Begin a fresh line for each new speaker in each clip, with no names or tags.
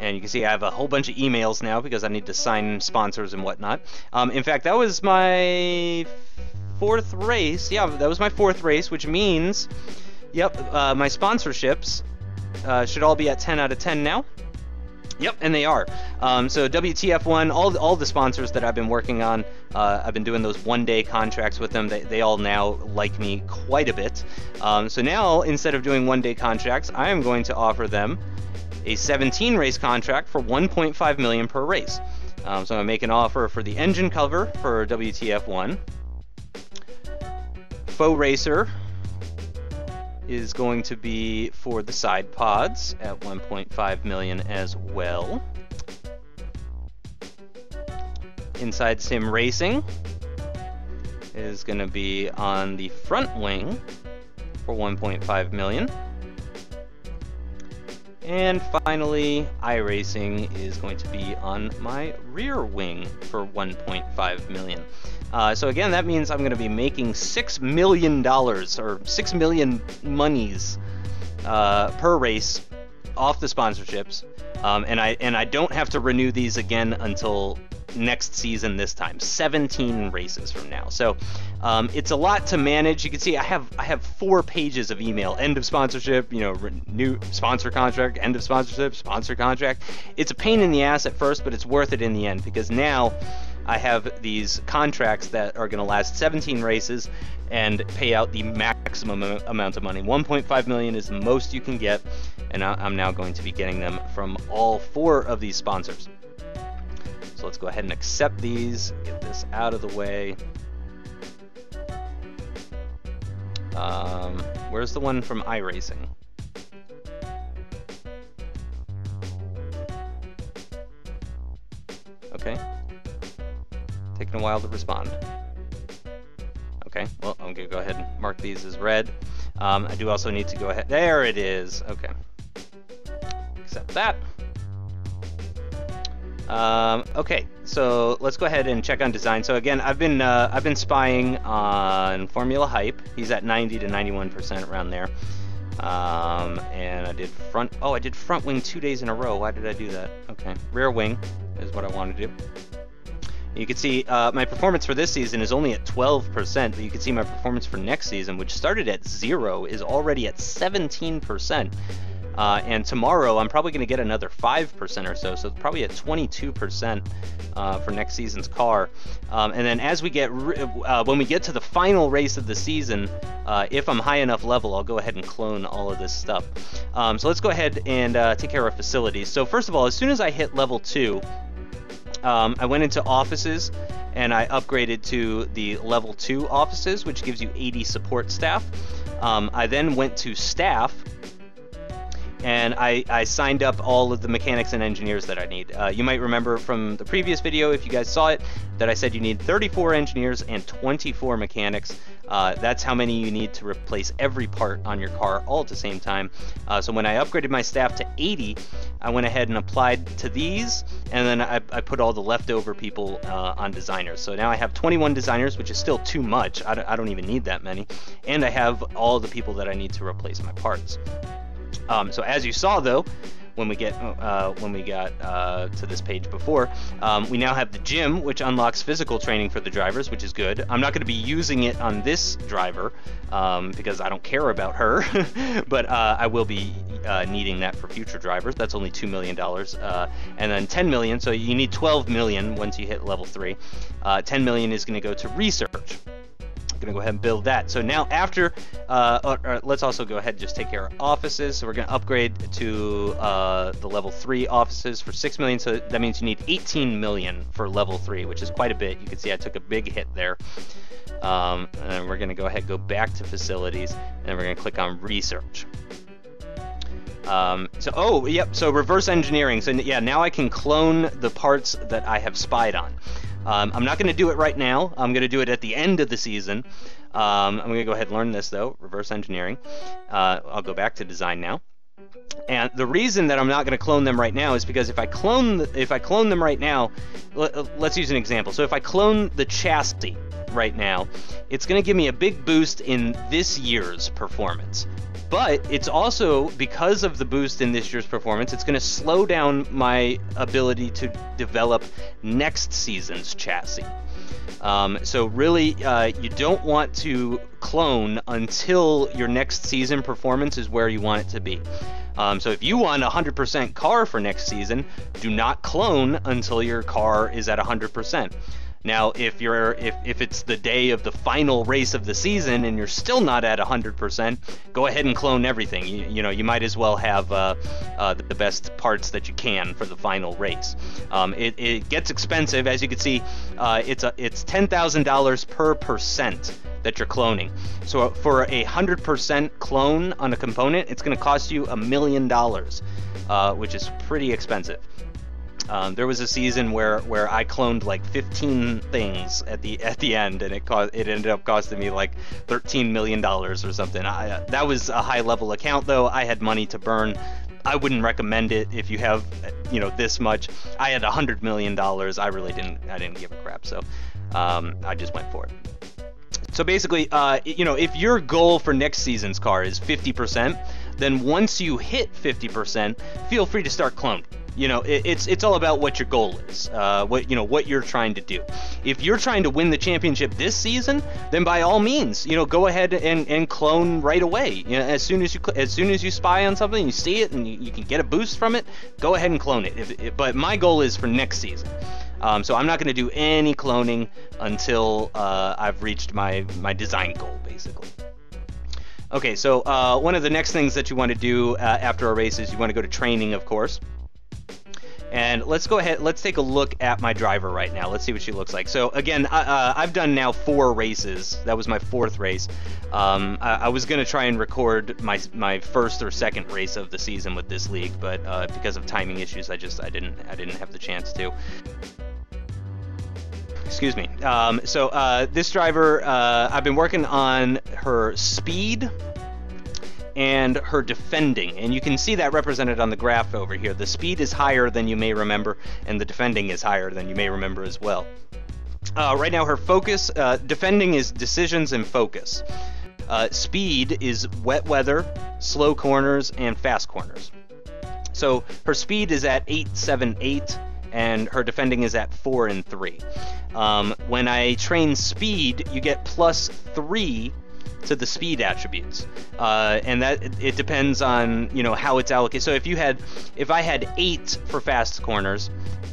And you can see I have a whole bunch of emails now because I need to sign sponsors and whatnot. In fact, that was my 4th race. Yeah, that was my 4th race, which means, yep, my sponsorships should all be at 10 out of 10 now. Yep, and they are. So WTF1, all the sponsors that I've been working on, I've been doing those one-day contracts with them. They all now like me quite a bit. So now, instead of doing one-day contracts, I am going to offer them a 17-race contract for $1.5 million per race. So I'm going to make an offer for the engine cover for WTF1. Faux Racer is going to be for the side pods at $1.5 million as well. Inside Sim Racing is going to be on the front wing for $1.5 million. And finally, iRacing is going to be on my rear wing for $1.5 million. So again, that means I'm going to be making $6 million, or 6 million monies per race off the sponsorships, and I don't have to renew these again until next season this time, 17 races from now. So it's a lot to manage. You can see I have 4 pages of email: end of sponsorship, new sponsor contract, end of sponsorship, sponsor contract. It's a pain in the ass at first, but it's worth it in the end, because now I have these contracts that are going to last 17 races and pay out the maximum amount of money. 1.5 million is the most you can get, and I'm now going to be getting them from all 4 of these sponsors. So let's go ahead and accept these, get this out of the way. Where's the one from iRacing? Okay. Taking a while to respond. Okay, well, I'm gonna go ahead and mark these as red. I do also need to go ahead. There it is. Okay. Accept that. Okay, so let's go ahead and check on design. So again, I've been spying on Formula Hype. He's at 90 to 91% around there. And I did front wing 2 days in a row. Why did I do that? Okay, rear wing is what I want to do. You can see my performance for this season is only at 12%, but you can see my performance for next season, which started at 0, is already at 17%. And tomorrow I'm probably going to get another 5% or so, so probably at 22% for next season's car. And then as we get, when we get to the final race of the season, if I'm high enough level, I'll go ahead and clone all of this stuff. So let's go ahead and take care of facilities. So first of all, as soon as I hit level 2, I went into offices and I upgraded to the level 2 offices, which gives you 80 support staff. I then went to staff, and I signed up all of the mechanics and engineers that I need. You might remember from the previous video, if you guys saw it, that I said you need 34 engineers and 24 mechanics. That's how many you need to replace every part on your car all at the same time. So when I upgraded my staff to 80, I went ahead and applied to these, and then I put all the leftover people on designers. So now I have 21 designers, which is still too much. I don't even need that many. And I have all the people that I need to replace my parts. So as you saw, though, when we got to this page before, we now have the gym, which unlocks physical training for the drivers, which is good. I'm not going to be using it on this driver because I don't care about her, but I will be needing that for future drivers. That's only $2 million, and then 10 million. So you need 12 million once you hit level 3. 10 million is going to go to research. Gonna go ahead and build that. So now after, let's also go ahead and just take care of offices. So we're gonna upgrade to the level 3 offices for 6 million. So that means you need 18 million for level 3, which is quite a bit. You can see I took a big hit there. And then we're gonna go ahead and go back to facilities, and then we're gonna click on research. So reverse engineering. So yeah, now I can clone the parts that I have spied on. I'm not going to do it right now. I'm going to do it at the end of the season. I'm going to go ahead and learn this, though, reverse engineering. I'll go back to design now. And the reason that I'm not going to clone them right now is because if I clone them right now, let's use an example. So if I clone the chassis right now, it's going to give me a big boost in this year's performance. But it's also, because of the boost in this year's performance, it's going to slow down my ability to develop next season's chassis. So really, you don't want to clone until your next season performance is where you want it to be. So if you want a 100% car for next season, do not clone until your car is at 100%. Now, if it's the day of the final race of the season and you're still not at 100%, go ahead and clone everything. You know, you might as well have the best parts that you can for the final race. It gets expensive, as you can see. It's $10,000 per percent that you're cloning. So for a 100% clone on a component, it's going to cost you $1 million, which is pretty expensive. There was a season where I cloned like 15 things at the end, and it ended up costing me like $13 million or something. That was a high level account though. I had money to burn. I wouldn't recommend it if you have, you know, this much. I had $100 million. I didn't give a crap. So I just went for it. So basically, you know, if your goal for next season's car is 50%, then once you hit 50%, feel free to start cloning. You know, it's all about what your goal is, what you're trying to do. If you're trying to win the championship this season, then by all means, you know, go ahead and clone right away. You know, as soon as you spy on something, you see it, and you can get a boost from it, go ahead and clone it. But my goal is for next season. So I'm not going to do any cloning until I've reached my design goal, basically. Okay, so one of the next things that you want to do after a race is you want to go to training, of course. And let's go ahead, let's take a look at my driver right now. Let's see what she looks like. So again, I've done now 4 races. That was my 4th race. I was going to try and record my first or second race of the season with this league, but because of timing issues, I didn't have the chance to. Excuse me. So this driver, I've been working on her speed and her defending, and you can see that represented on the graph over here. The speed is higher than you may remember, and the defending is higher than you may remember as well. Right now her focus, defending is decisions and focus. Speed is wet weather, slow corners, and fast corners. So her speed is at 8.78, and her defending is at 4 and 3. When I train speed, you get +3 to the speed attributes, and that it depends on, you know, how it's allocated. So if I had 8 for fast corners,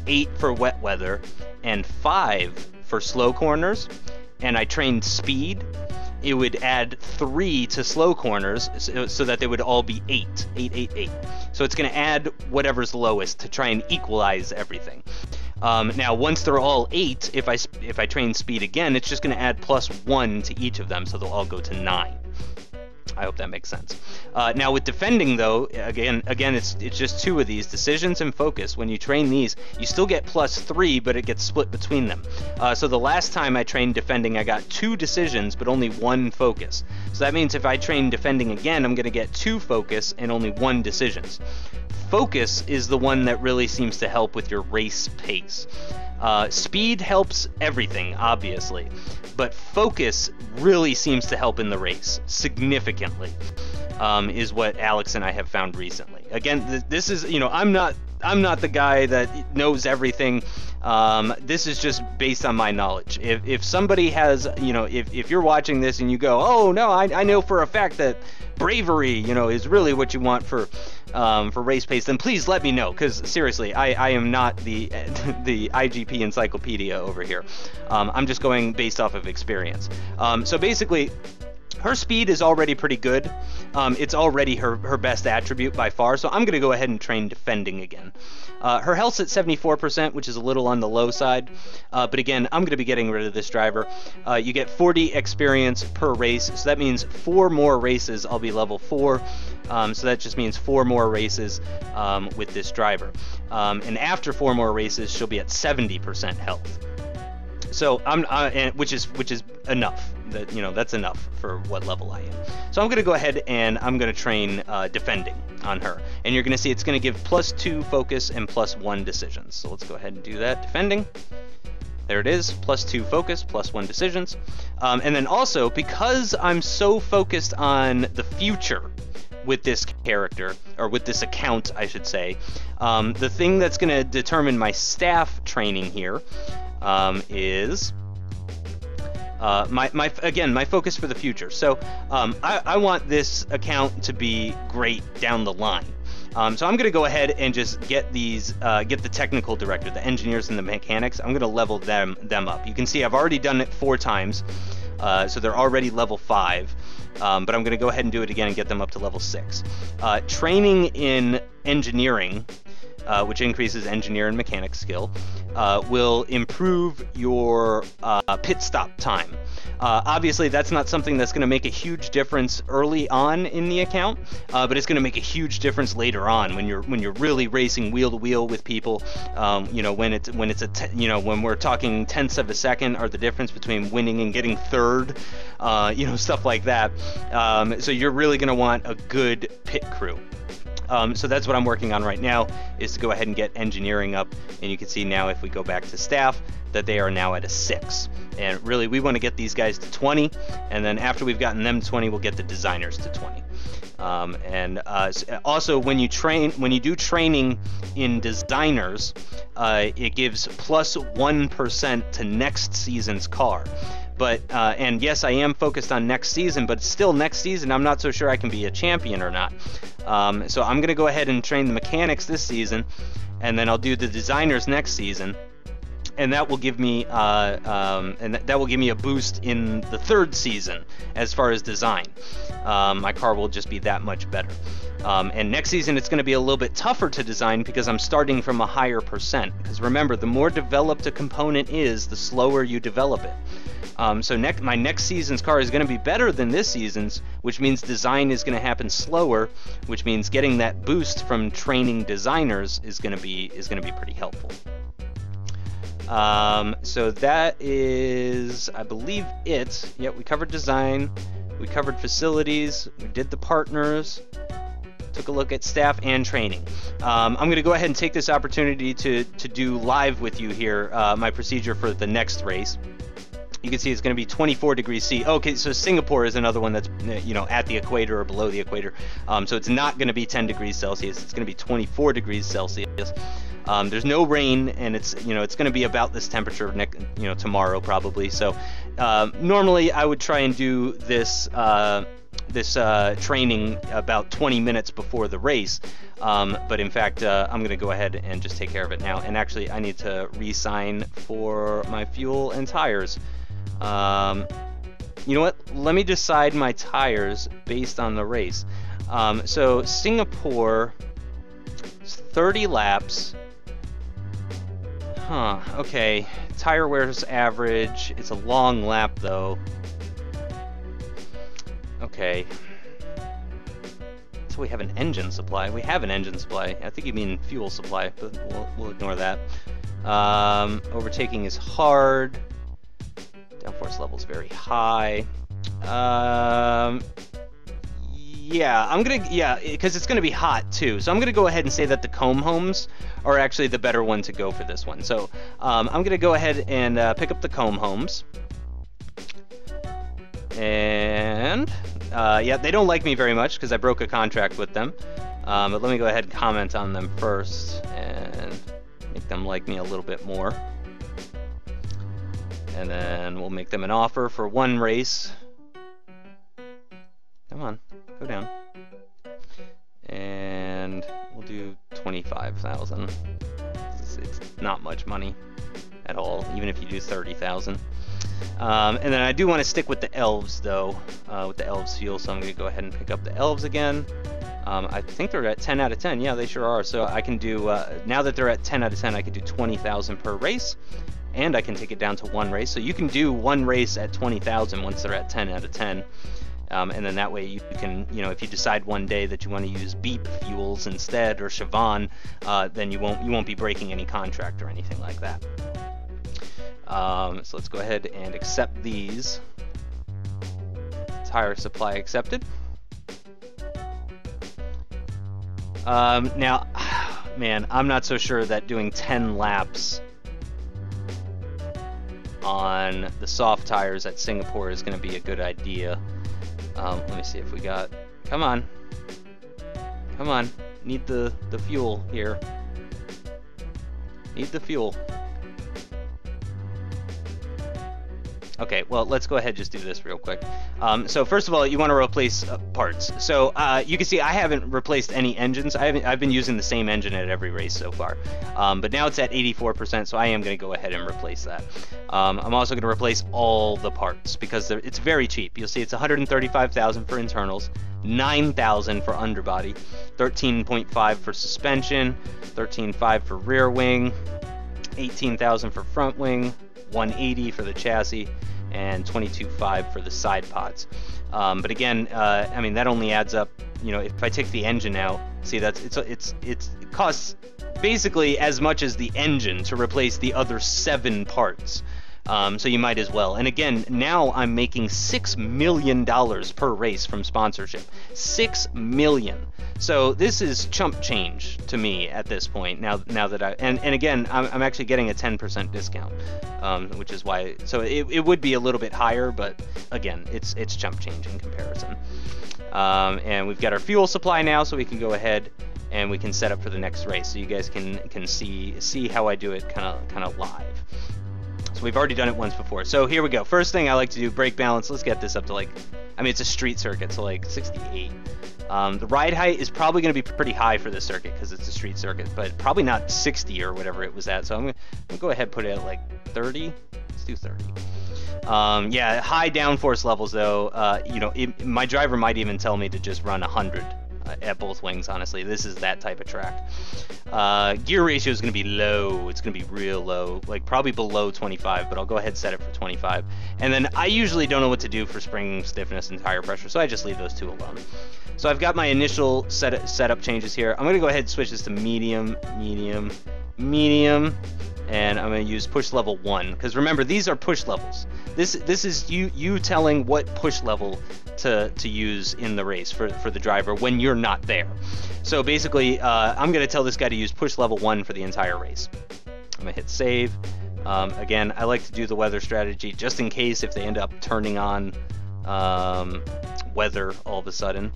8 for wet weather, and 5 for slow corners, and I trained speed, it would add 3 to slow corners, so that they would all be 8. So it's going to add whatever's lowest to try and equalize everything. Now, once they're all 8, if I train speed again, it's just going to add +1 to each of them, so they'll all go to 9. I hope that makes sense. Now with defending though, again, it's just 2 of these, decisions and focus. When you train these, you still get +3, but it gets split between them. So the last time I trained defending, I got 2 decisions, but only 1 focus. So that means if I train defending again, I'm going to get 2 focus and only 1 decisions. Focus is the one that really seems to help with your race pace. Speed helps everything, obviously, but focus really seems to help in the race significantly, is what Alex and I have found recently. Again, this is, you know, I'm not the guy that knows everything. This is just based on my knowledge. If somebody has, you know, if you're watching this and you go, oh no, I know for a fact that bravery, you know, is really what you want for race pace, then please let me know, because seriously, I am not the iGP encyclopedia over here. I'm just going based off of experience. So basically, her speed is already pretty good. It's already her best attribute by far, so I'm going to go ahead and train defending again. Her health's at 74%, which is a little on the low side, but again, I'm going to be getting rid of this driver. You get 40 experience per race, so that means 4 more races I'll be level 4, so that just means 4 more races with this driver. And after 4 more races, she'll be at 70% health. So which is enough. That, you know, that's enough for what level I am. So I'm going to go ahead and I'm going to train defending on her, and you're going to see it's going to give +2 focus and +1 decisions. So let's go ahead and do that. Defending. There it is, +2 focus, +1 decisions. And then also, because I'm so focused on the future with this character, or with this account, I should say. The thing that's going to determine my staff training here is my focus for the future. So I want this account to be great down the line. So I'm going to go ahead and just get these, get the technical director, the engineers and the mechanics. I'm going to level them up. You can see I've already done it 4 times, so they're already level 5. But I'm going to go ahead and do it again and get them up to level 6. Training in engineering, which increases engineer and mechanic skill, will improve your pit stop time. Obviously, that's not something that's going to make a huge difference early on in the account, but it's going to make a huge difference later on when you're really racing wheel to wheel with people. You know, when we're talking tenths of a second are the difference between winning and getting third. You know, stuff like that. So you're really going to want a good pit crew. So that's what I'm working on right now, is to go ahead and get engineering up, and you can see now if we go back to staff that they are now at a 6. And really we want to get these guys to 20, and then after we've gotten them to 20, we'll get the designers to 20. Also when you do training in designers, it gives plus 1% to next season's car. But and yes, I am focused on next season, but still next season I'm not so sure I can be a champion or not. So I'm going to go ahead and train the mechanics this season, and then I'll do the designers next season, and that will give me that will give me a boost in the 3rd season as far as design. My car will just be that much better. And next season it's going to be a little bit tougher to design because I'm starting from a higher percent. Because remember, the more developed a component is, the slower you develop it. So my next season's car is going to be better than this season's, which means design is going to happen slower, which means getting that boost from training designers is going to be pretty helpful. So that is, I believe, it. Yeah, we covered design, we covered facilities, we did the partners, took a look at staff and training. I'm going to go ahead and take this opportunity to do live with you here my procedure for the next race. You can see it's going to be 24 degrees C. Okay, so Singapore is another one that's, you know, at the equator or below the equator. So it's not going to be 10 degrees Celsius. It's going to be 24 degrees Celsius. There's no rain, and it's going to be about this temperature tomorrow probably. So normally I would try and do this training about 20 minutes before the race. But in fact, I'm going to go ahead and just take care of it now. And actually, I need to re-sign for my fuel and tires. You know what? Let me decide my tires based on the race. So Singapore, 30 laps. Huh, okay. Tire wear's average. It's a long lap though. Okay. So we have an engine supply. We have an engine supply. I think you mean fuel supply, but we'll ignore that. Overtaking is hard. Downforce level is very high. Yeah, because it's gonna be hot too. So I'm gonna go ahead and say that the comb homes are actually the better one to go for this one. So I'm gonna go ahead and pick up the comb homes. And yeah, they don't like me very much because I broke a contract with them. But let me go ahead and comment on them first and make them like me a little bit more. And then we'll make them an offer for 1 race. Come on, go down. And we'll do 25,000. It's not much money at all, even if you do 30,000. And then I do want to stick with the elves though, with the elves fuel, so I'm going to go ahead and pick up the elves again. I think they're at 10 out of 10. Yeah, they sure are. So I can do, now that they're at 10 out of 10, I can do 20,000 per race, and I can take it down to 1 race. So you can do 1 race at 20,000 once they're at 10 out of 10. And then that way you can, if you decide one day that you want to use Beep fuels instead, or Siobhan, then you won't be breaking any contract or anything like that. So let's go ahead and accept these. Tire supply accepted. Now, man, I'm not so sure that doing 10 laps on the soft tires at Singapore is going to be a good idea. Let me see if we got... Come on. Come on. Need the fuel here. Need the fuel. Okay, well, let's go ahead and just do this real quick. So first of all, you want to replace parts. So you can see I haven't replaced any engines. I've been using the same engine at every race so far. But now it's at 84%, so I am going to go ahead and replace that. I'm also going to replace all the parts because it's very cheap. You'll see it's $135,000 for internals, $9,000 for underbody, $13.5 for suspension, $13.5 for rear wing, $18,000 for front wing, $180 for the chassis, and $22.5 for the side pods. But again, I mean, that only adds up. You know, if I take the engine out, see, it costs basically as much as the engine to replace the other 7 parts. So you might as well. And again, now I'm making $6 million per race from sponsorship. $6 million. So this is chump change to me at this point. Now that and again, I'm actually getting a 10% discount, which is why. So it would be a little bit higher, but again, it's chump change in comparison. And we've got our fuel supply now, so we can go ahead and we can set up for the next race, so you guys can see how I do it kind of live. So we've already done it once before. So here we go. First thing I like to do, brake balance. Let's get this up to like, I mean, it's a street circuit, so like 68. The ride height is probably going to be pretty high for this circuit because it's a street circuit, but probably not 60 or whatever it was at. So I'm going to go ahead and put it at like 30. Let's do 30. Yeah, high downforce levels though. You know, my driver might even tell me to just run 100 at both wings. Honestly, this is that type of track. Gear ratio is going to be low. It's going to be real low, like probably below 25, but I'll go ahead and set it for 25. And then I usually don't know what to do for spring stiffness and tire pressure, so I just leave those two alone. So I've got my initial setup changes here. I'm going to go ahead and switch this to medium, medium, medium, and I'm going to use push level 1, because remember, these are push levels. This is you telling what push level to use in the race for the driver when you're not there. So basically, I'm going to tell this guy to use push level 1 for the entire race. I'm going to hit save. Again, I like to do the weather strategy just in case if they end up turning on weather all of a sudden.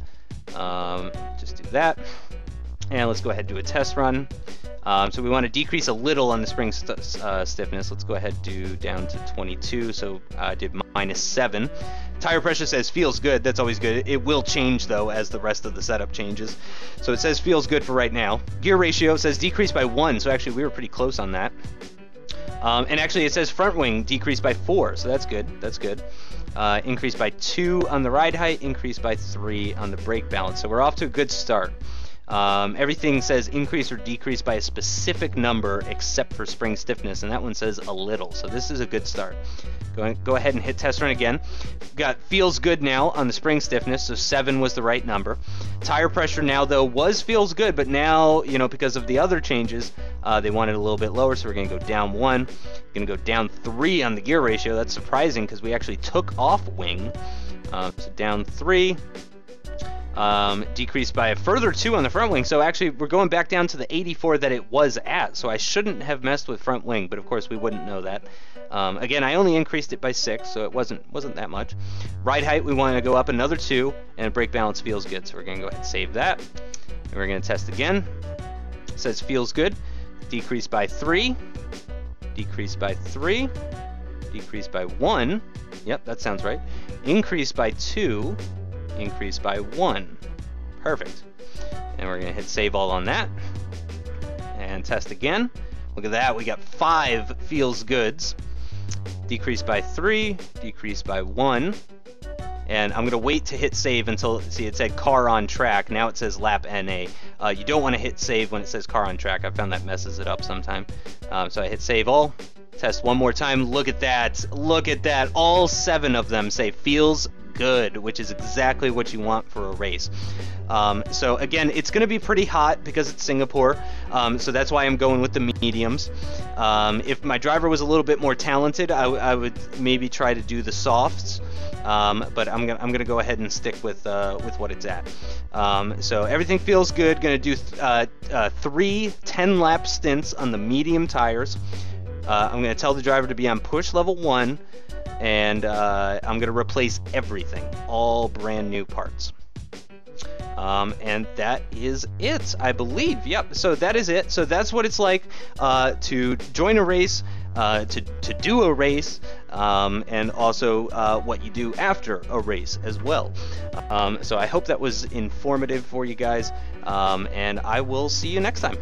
Just do that. And let's go ahead and do a test run. So we want to decrease a little on the spring stiffness. Let's go ahead and do down to 22. So I did -7. Tire pressure says feels good. That's always good. It will change though as the rest of the setup changes. So it says feels good for right now. Gear ratio says decrease by 1. So actually we were pretty close on that. And actually it says front wing decreased by 4. So that's good. That's good. Increase by 2 on the ride height. Increase by 3 on the brake balance. So we're off to a good start. Everything says increase or decrease by a specific number except for spring stiffness, and that one says a little. So this is a good start. Go ahead and hit test run again. Got feels good now on the spring stiffness, so 7 was the right number. Tire pressure now though was feels good, but now, you know, because of the other changes, they want it a little bit lower, so we're going to go down 1. We're going to go down 3 on the gear ratio. That's surprising because we actually took off wing. So down 3. Decreased by a further 2 on the front wing. So actually we're going back down to the 84 that it was at. So I shouldn't have messed with front wing, but of course we wouldn't know that. Again, I only increased it by 6, so it wasn't that much. Ride height, we want to go up another 2, and brake balance feels good. So we're going to go ahead and save that. And we're going to test again. It says feels good. Decrease by 3. Decrease by 3. Decrease by 1. Yep, that sounds right. Increase by 2. Increase by 1. Perfect. And we're going to hit save all on that. And test again. Look at that. We got 5 feels goods. Decrease by 3. Decrease by 1. And I'm going to wait to hit save until, see, it said car on track. Now it says lap NA. You don't want to hit save when it says car on track. I found that messes it up sometime. So I hit save all. Test one more time. Look at that. Look at that. All 7 of them say feels good, which is exactly what you want for a race. So again, it's going to be pretty hot because it's Singapore, so that's why I'm going with the mediums. If my driver was a little bit more talented, I would maybe try to do the softs, but I'm gonna go ahead and stick with what it's at. So everything feels good. Going to do 3 10-lap stints on the medium tires. I'm going to tell the driver to be on push level 1. And I'm going to replace everything, all brand new parts. And that is it, I believe. Yep, so that is it. So that's what it's like to join a race, to do a race, and also what you do after a race as well. So I hope that was informative for you guys, and I will see you next time.